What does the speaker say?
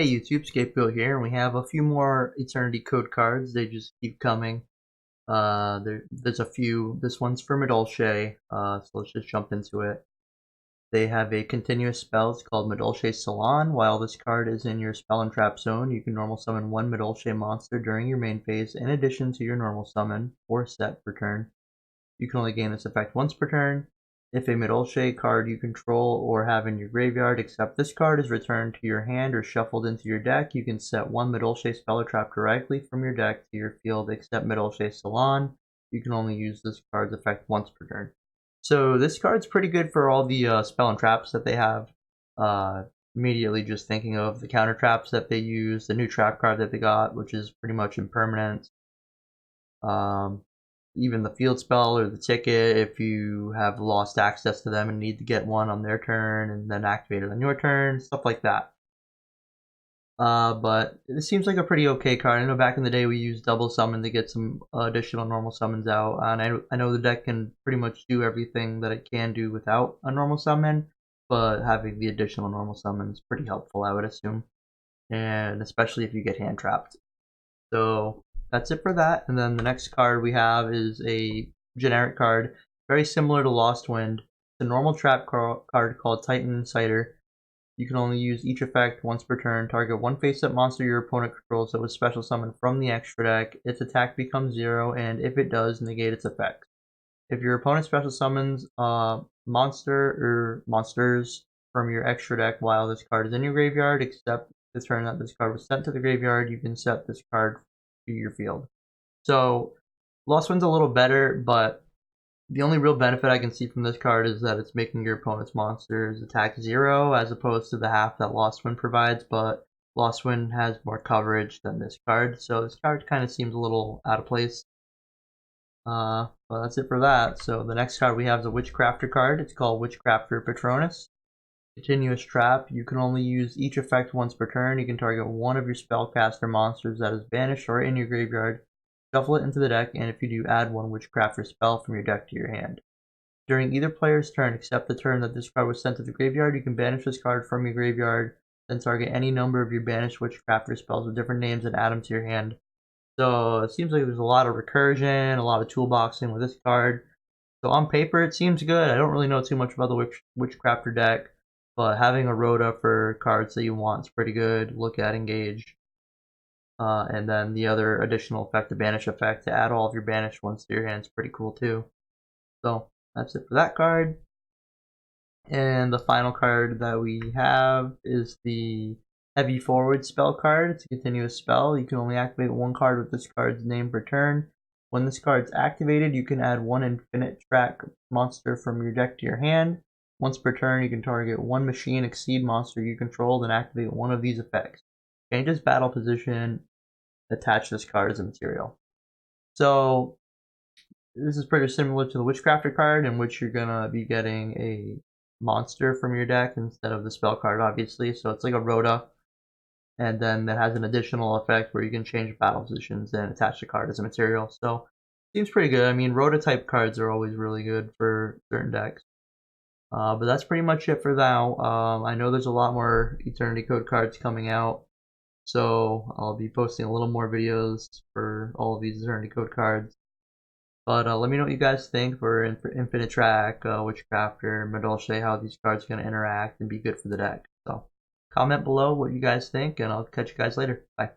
Hey YouTube, Scapegoat here, and we have a few more Eternity Code cards. They just keep coming. There's a few. This one's for madolche, so let's just jump into it. They have a continuous spell. It's called Madolche Salon. While this card is in your spell and trap zone, you can normal summon one madolche monster during your main phase in addition to your normal summon or set per turn. You can only gain this effect once per turn. If a madolche card you control or have in your graveyard, except this card, is returned to your hand or shuffled into your deck, you can set one madolche spell or trap directly from your deck to your field, except madolche Salon. You can only use this card's effect once per turn. So this card's pretty good for all the spell and traps that they have. Immediately just thinking of the counter traps that they use, the new trap card that they got, which is pretty much impermanent. Even the field spell or the ticket, if you have lost access to them and need to get one on their turn and then activate it on your turn, stuff like that. But it seems like a pretty okay card. I know back in the day we used double summon to get some additional normal summons out, and I know the deck can pretty much do everything that it can do without a normal summon, but having the additional normal summon is pretty helpful, I would assume, and especially if you get hand trapped. So that's it for that. And then the next card we have is a generic card, very similar to Lost Wind. It's a normal trap card called Titan Inciter. You can only use each effect once per turn. Target one face-up monster your opponent controls that was special summoned from the extra deck. Its attack becomes 0, and if it does, negate its effects. If your opponent special summons a monster or monsters from your extra deck while this card is in your graveyard, except the turn that this card was sent to the graveyard, you can set this card to your field. So Lost Wind's a little better, but the only real benefit I can see from this card is that it's making your opponent's monsters attack 0 as opposed to the half that Lost Wind provides, but Lost Wind has more coverage than this card, so this card kind of seems a little out of place. But that's it for that. So the next card we have is a Witchcrafter card. It's called Witchcrafter Patronus. Continuous trap. You can only use each effect once per turn. You can target one of your spellcaster monsters that is banished or in your graveyard, shuffle it into the deck, and if you do, add one Witchcrafter spell from your deck to your hand. During either player's turn, except the turn that this card was sent to the graveyard, you can banish this card from your graveyard, then target any number of your banished Witchcrafter spells with different names and add them to your hand. So it seems like there's a lot of recursion, a lot of toolboxing with this card. So on paper, it seems good. I don't really know too much about the Witchcrafter deck, but having a Rhoda for cards that you want is pretty good. Look at Engage. And then the other additional effect, the Banish effect, to add all of your banished ones to your hand is pretty cool too. So that's it for that card. And the final card that we have is the Heavy Forward spell card. It's a continuous spell. You can only activate one card with this card's name per turn. When this card's activated, you can add one infinitrack monster from your deck to your hand. Once per turn, you can target one machine exceed monster you control and activate one of these effects. Changes battle position, attach this card as a material. So this is pretty similar to the Witchcrafter card, in which you're gonna be getting a monster from your deck instead of the spell card, obviously. So it's like a Rhoda, and then that has an additional effect where you can change battle positions and attach the card as a material. So seems pretty good. I mean, Rhoda type cards are always really good for certain decks. But that's pretty much it for now. I know there's a lot more Eternity Code cards coming out, so I'll be posting a little more videos for all of these Eternity Code cards. But let me know what you guys think for infinitrack, Witchcrafter, madolche, how these cards are going to interact and be good for the deck. So comment below what you guys think, and I'll catch you guys later. Bye.